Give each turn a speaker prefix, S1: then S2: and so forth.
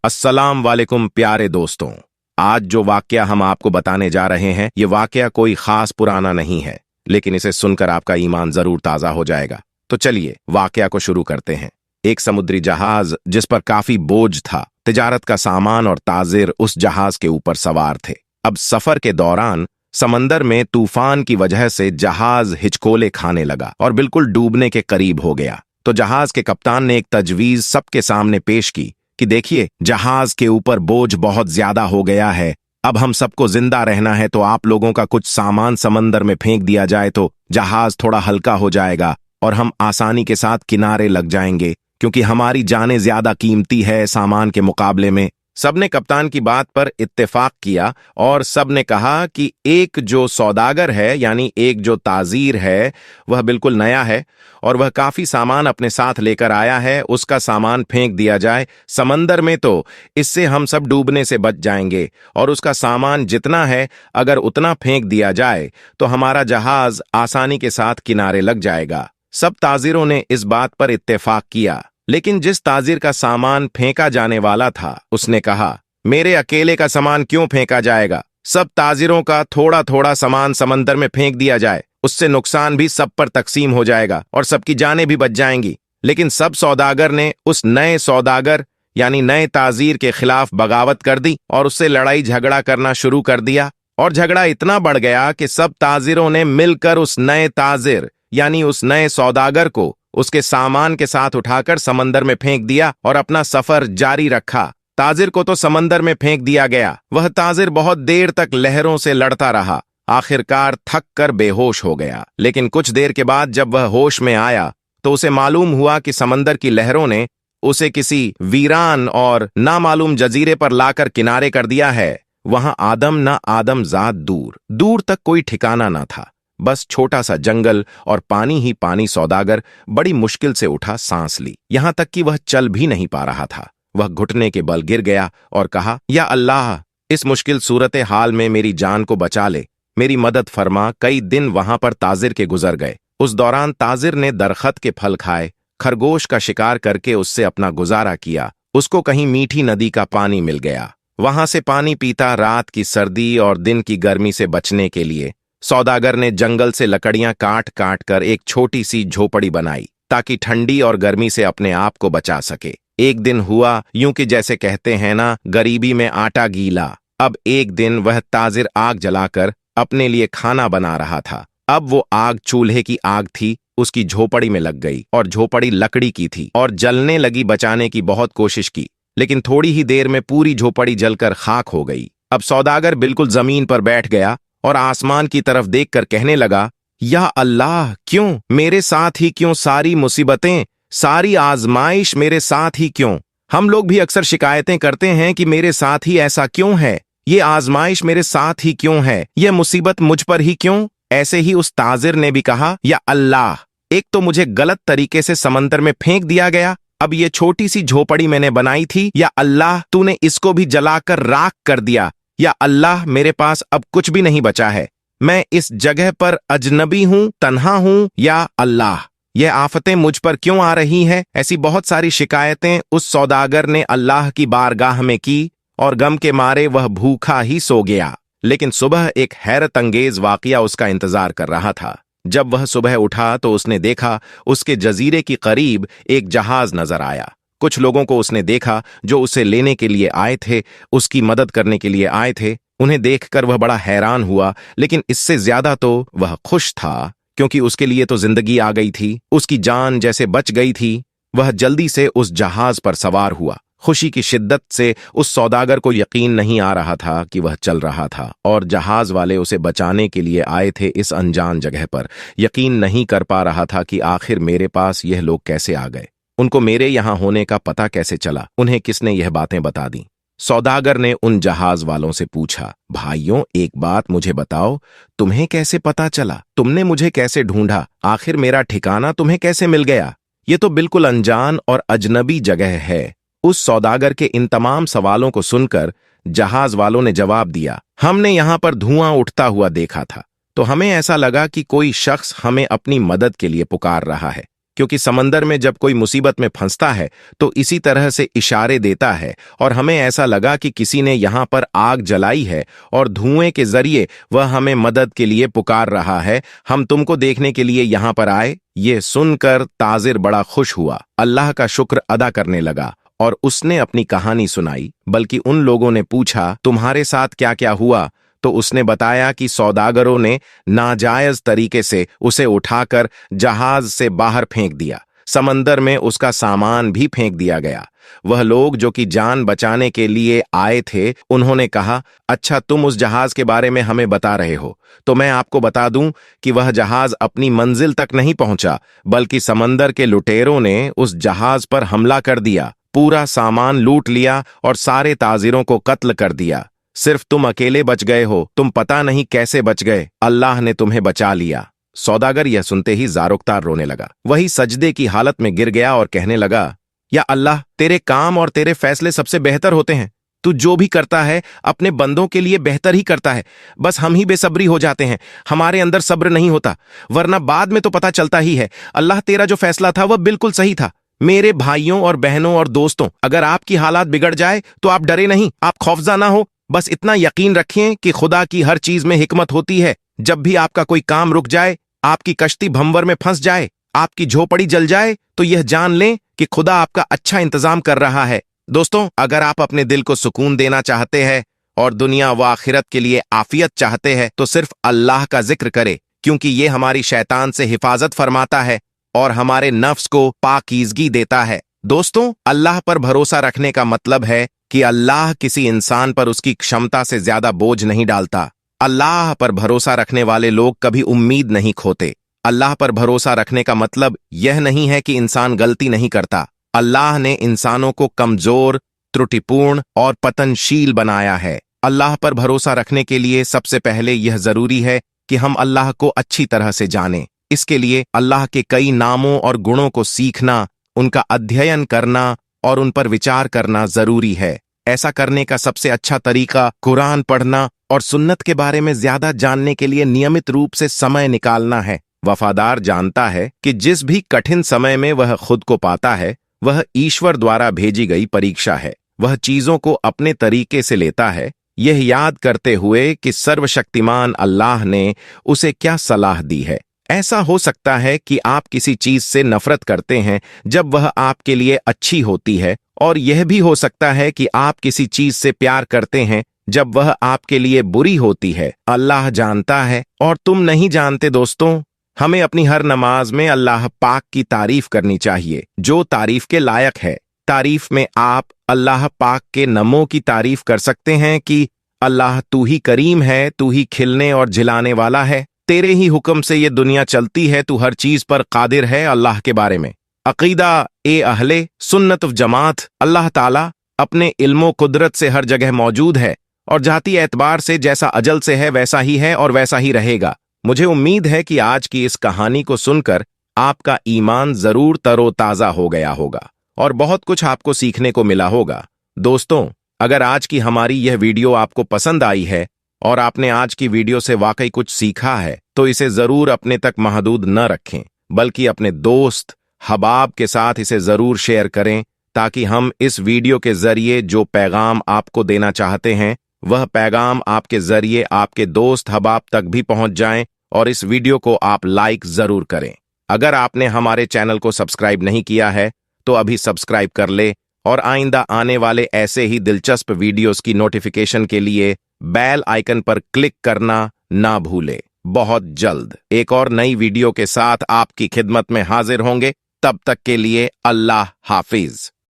S1: अस्सलाम वालेकुम प्यारे दोस्तों। आज जो वाकया हम आपको बताने जा रहे हैं, ये वाकया कोई खास पुराना नहीं है, लेकिन इसे सुनकर आपका ईमान जरूर ताजा हो जाएगा। तो चलिए वाकया को शुरू करते हैं। एक समुद्री जहाज जिस पर काफी बोझ था, तिजारत का सामान और ताजिर उस जहाज के ऊपर सवार थे। अब सफर के दौरान समंदर में तूफान की वजह से जहाज हिचकोले खाने लगा और बिल्कुल डूबने के करीब हो गया। तो जहाज के कप्तान ने एक तजवीज सबके सामने पेश की कि देखिए, जहाज के ऊपर बोझ बहुत ज्यादा हो गया है। अब हम सबको जिंदा रहना है, तो आप लोगों का कुछ सामान समंदर में फेंक दिया जाए तो जहाज थोड़ा हल्का हो जाएगा और हम आसानी के साथ किनारे लग जाएंगे, क्योंकि हमारी जानें ज्यादा कीमती है सामान के मुकाबले में। सबने कप्तान की बात पर इत्तेफाक किया और सबने कहा कि एक जो सौदागर है, यानी एक जो ताजीर है, वह बिल्कुल नया है और वह काफी सामान अपने साथ लेकर आया है। उसका सामान फेंक दिया जाए समंदर में तो इससे हम सब डूबने से बच जाएंगे, और उसका सामान जितना है अगर उतना फेंक दिया जाए तो हमारा जहाज आसानी के साथ किनारे लग जाएगा। सब ताजिरों ने इस बात पर इत्तेफाक किया, लेकिन जिस ताजिर का सामान फेंका जाने वाला था उसने कहा, मेरे अकेले का सामान क्यों फेंका जाएगा? सब ताजिरों का थोड़ा थोड़ा सामान समंदर में फेंक दिया जाए, उससे नुकसान भी सब पर तकसीम हो जाएगा और सबकी जानें भी बच जाएंगी। लेकिन सब सौदागर ने उस नए सौदागर यानी नए ताजीर के खिलाफ बगावत कर दी और उससे लड़ाई झगड़ा करना शुरू कर दिया, और झगड़ा इतना बढ़ गया कि सब ताजिरों ने मिलकर उस नए ताजिर यानी उस नए सौदागर को उसके सामान के साथ उठाकर समंदर में फेंक दिया और अपना सफर जारी रखा। ताजिर को तो समंदर में फेंक दिया गया। वह ताजिर बहुत देर तक लहरों से लड़ता रहा, आखिरकार थक कर बेहोश हो गया। लेकिन कुछ देर के बाद जब वह होश में आया तो उसे मालूम हुआ कि समंदर की लहरों ने उसे किसी वीरान और नामालूम जजीरे पर लाकर किनारे कर दिया है। वहां आदम ना आदम जात दूर दूर तक कोई ठिकाना ना था, बस छोटा सा जंगल और पानी ही पानी। सौदागर बड़ी मुश्किल से उठा, सांस ली, यहां तक कि वह चल भी नहीं पा रहा था। वह घुटने के बल गिर गया और कहा, या अल्लाह, इस मुश्किल सूरत हाल में मेरी जान को बचा ले, मेरी मदद फरमा। कई दिन वहां पर ताजिर के गुजर गए। उस दौरान ताजिर ने दरखत के फल खाए, खरगोश का शिकार करके उससे अपना गुजारा किया। उसको कहीं मीठी नदी का पानी मिल गया, वहां से पानी पीता रात की सर्दी और दिन की गर्मी से बचने के लिए सौदागर ने जंगल से लकड़ियां काट काट कर एक छोटी सी झोपड़ी बनाई, ताकि ठंडी और गर्मी से अपने आप को बचा सके। एक दिन हुआ यूं कि जैसे कहते हैं ना, गरीबी में आटा गीला। अब एक दिन वह ताजिर आग जलाकर अपने लिए खाना बना रहा था। अब वो आग चूल्हे की आग थी, उसकी झोपड़ी में लग गई और झोपड़ी लकड़ी की थी और जलने लगी। बचाने की बहुत कोशिश की, लेकिन थोड़ी ही देर में पूरी झोपड़ी जलकर खाक हो गई। अब सौदागर बिल्कुल जमीन पर बैठ गया और आसमान की तरफ देखकर कहने लगा, या अल्लाह, क्यों मेरे साथ ही क्यों सारी मुसीबतें, सारी आजमाइश मेरे साथ ही क्यों? हम लोग भी अक्सर शिकायतें करते हैं कि मेरे साथ ही ऐसा क्यों है, ये आजमाइश मेरे साथ ही क्यों है, यह मुसीबत मुझ पर ही क्यों? ऐसे ही उस ताजिर ने भी कहा, या अल्लाह, एक तो मुझे गलत तरीके से समंदर में फेंक दिया गया, अब ये छोटी सी झोपड़ी मैंने बनाई थी, या अल्लाह, तूने इसको भी जलाकर राख कर दिया। या अल्लाह, मेरे पास अब कुछ भी नहीं बचा है, मैं इस जगह पर अजनबी हूं, तन्हा हूं। या अल्लाह, यह आफतें मुझ पर क्यों आ रही हैं? ऐसी बहुत सारी शिकायतें उस सौदागर ने अल्लाह की बारगाह में की और गम के मारे वह भूखा ही सो गया। लेकिन सुबह एक हैरत अंगेज वाकया उसका इंतजार कर रहा था। जब वह सुबह उठा तो उसने देखा उसके जजीरे के करीब एक जहाज नजर आया। कुछ लोगों को उसने देखा जो उसे लेने के लिए आए थे, उसकी मदद करने के लिए आए थे। उन्हें देखकर वह बड़ा हैरान हुआ, लेकिन इससे ज्यादा तो वह खुश था, क्योंकि उसके लिए तो जिंदगी आ गई थी, उसकी जान जैसे बच गई थी। वह जल्दी से उस जहाज पर सवार हुआ। खुशी की शिद्दत से उस सौदागर को यकीन नहीं आ रहा था कि वह चल रहा था और जहाज वाले उसे बचाने के लिए आए थे इस अनजान जगह पर। यकीन नहीं कर पा रहा था कि आखिर मेरे पास यह लोग कैसे आ गए, उनको मेरे यहां होने का पता कैसे चला, उन्हें किसने यह बातें बता दी। सौदागर ने उन जहाज वालों से पूछा, भाइयों, एक बात मुझे बताओ, तुम्हें कैसे पता चला? तुमने मुझे कैसे ढूंढा? आखिर मेरा ठिकाना तुम्हें कैसे मिल गया? ये तो बिल्कुल अनजान और अजनबी जगह है। उस सौदागर के इन तमाम सवालों को सुनकर जहाज वालों ने जवाब दिया, हमने यहां पर धुआं उठता हुआ देखा था, तो हमें ऐसा लगा कि कोई शख्स हमें अपनी मदद के लिए पुकार रहा है। क्योंकि समंदर में जब कोई मुसीबत में फंसता है तो इसी तरह से इशारे देता है, और हमें ऐसा लगा कि किसी ने यहाँ पर आग जलाई है और धुएं के जरिए वह हमें मदद के लिए पुकार रहा है। हम तुमको देखने के लिए यहाँ पर आए। ये सुनकर ताजिर बड़ा खुश हुआ, अल्लाह का शुक्र अदा करने लगा और उसने अपनी कहानी सुनाई। बल्कि उन लोगों ने पूछा, तुम्हारे साथ क्या क्या हुआ? तो उसने बताया कि सौदागरों ने नाजायज तरीके से उसे उठाकर जहाज से बाहर फेंक दिया। समंदर में उसका सामान भी फेंक दिया गया। वह लोग जो कि जान बचाने के लिए आए थे, उन्होंने कहा, अच्छा तुम उस जहाज के बारे में हमें बता रहे हो, तो मैं आपको बता दूं कि वह जहाज अपनी मंजिल तक नहीं पहुंचा, बल्कि समंदर के लुटेरों ने उस जहाज पर हमला कर दिया, पूरा सामान लूट लिया और सारे ताजिरों को कत्ल कर दिया। सिर्फ तुम अकेले बच गए हो, तुम पता नहीं कैसे बच गए, अल्लाह ने तुम्हें बचा लिया। सौदागर यह सुनते ही जारोक्तार रोने लगा। वही सजदे की हालत में गिर गया और कहने लगा, या अल्लाह, तेरे काम और तेरे फैसले सबसे बेहतर होते हैं। तू जो भी करता है अपने बंदों के लिए बेहतर ही करता है। बस हम ही बेसब्री हो जाते हैं, हमारे अंदर सब्र नहीं होता, वरना बाद में तो पता चलता ही है। अल्लाह, तेरा जो फैसला था वह बिल्कुल सही था। मेरे भाइयों और बहनों और दोस्तों, अगर आपकी हालात बिगड़ जाए तो आप डरे नहीं, आप खौफज़दा ना हो। बस इतना यकीन रखें कि खुदा की हर चीज में हिकमत होती है। जब भी आपका कोई काम रुक जाए, आपकी कश्ती भंवर में फंस जाए, आपकी झोपड़ी जल जाए, तो यह जान लें कि खुदा आपका अच्छा इंतजाम कर रहा है। दोस्तों, अगर आप अपने दिल को सुकून देना चाहते हैं और दुनिया व आखिरत के लिए आफियत चाहते हैं, तो सिर्फ अल्लाह का जिक्र करें, क्योंकि ये हमारी शैतान से हिफाजत फरमाता है और हमारे नफ्स को पाकीज़गी देता है। दोस्तों, अल्लाह पर भरोसा रखने का मतलब है कि अल्लाह किसी इंसान पर उसकी क्षमता से ज्यादा बोझ नहीं डालता। अल्लाह पर भरोसा रखने वाले लोग कभी उम्मीद नहीं खोते। अल्लाह पर भरोसा रखने का मतलब यह नहीं है कि इंसान गलती नहीं करता। अल्लाह ने इंसानों को कमजोर, त्रुटिपूर्ण और पतनशील बनाया है। अल्लाह पर भरोसा रखने के लिए सबसे पहले यह जरूरी है कि हम अल्लाह को अच्छी तरह से जानें। इसके लिए अल्लाह के कई नामों और गुणों को सीखना, उनका अध्ययन करना और उन पर विचार करना जरूरी है। ऐसा करने का सबसे अच्छा तरीका कुरान पढ़ना और सुन्नत के बारे में ज्यादा जानने के लिए नियमित रूप से समय निकालना है। वफादार जानता है कि जिस भी कठिन समय में वह खुद को पाता है, वह ईश्वर द्वारा भेजी गई परीक्षा है। वह चीजों को अपने तरीके से लेता है, यह याद करते हुए कि सर्वशक्तिमान अल्लाह ने उसे क्या सलाह दी है। ऐसा हो सकता है कि आप किसी चीज से नफरत करते हैं जब वह आपके लिए अच्छी होती है, और यह भी हो सकता है कि आप किसी चीज से प्यार करते हैं जब वह आपके लिए बुरी होती है। अल्लाह जानता है और तुम नहीं जानते। दोस्तों, हमें अपनी हर नमाज में अल्लाह पाक की तारीफ करनी चाहिए, जो तारीफ के लायक है। तारीफ में आप अल्लाह पाक के नमों की तारीफ कर सकते हैं कि अल्लाह, तू ही करीम है, तू ही खिलने और झिलाने वाला है, तेरे ही हुक्म से ये दुनिया चलती है, तू हर चीज पर कादिर है। अल्लाह के बारे में अकीदा ए अहले सुन्नत व जमात, अल्लाह ताला अपने इल्मो कुदरत से हर जगह मौजूद है और जाती एतबार से जैसा अजल से है वैसा ही है और वैसा ही रहेगा। मुझे उम्मीद है कि आज की इस कहानी को सुनकर आपका ईमान जरूर तरोताजा हो गया होगा और बहुत कुछ आपको सीखने को मिला होगा। दोस्तों, अगर आज की हमारी यह वीडियो आपको पसंद आई है और आपने आज की वीडियो से वाकई कुछ सीखा है, तो इसे जरूर अपने तक महदूद न रखें, बल्कि अपने दोस्त हबाब के साथ इसे जरूर शेयर करें, ताकि हम इस वीडियो के जरिए जो पैगाम आपको देना चाहते हैं, वह पैगाम आपके जरिए आपके दोस्त हबाब तक भी पहुंच जाएं। और इस वीडियो को आप लाइक जरूर करें। अगर आपने हमारे चैनल को सब्सक्राइब नहीं किया है, तो अभी सब्सक्राइब कर ले और आइंदा आने वाले ऐसे ही दिलचस्प वीडियोस की नोटिफिकेशन के लिए बेल आइकन पर क्लिक करना ना भूले। बहुत जल्द एक और नई वीडियो के साथ आपकी खिदमत में हाजिर होंगे। तब तक के लिए अल्लाह हाफिज।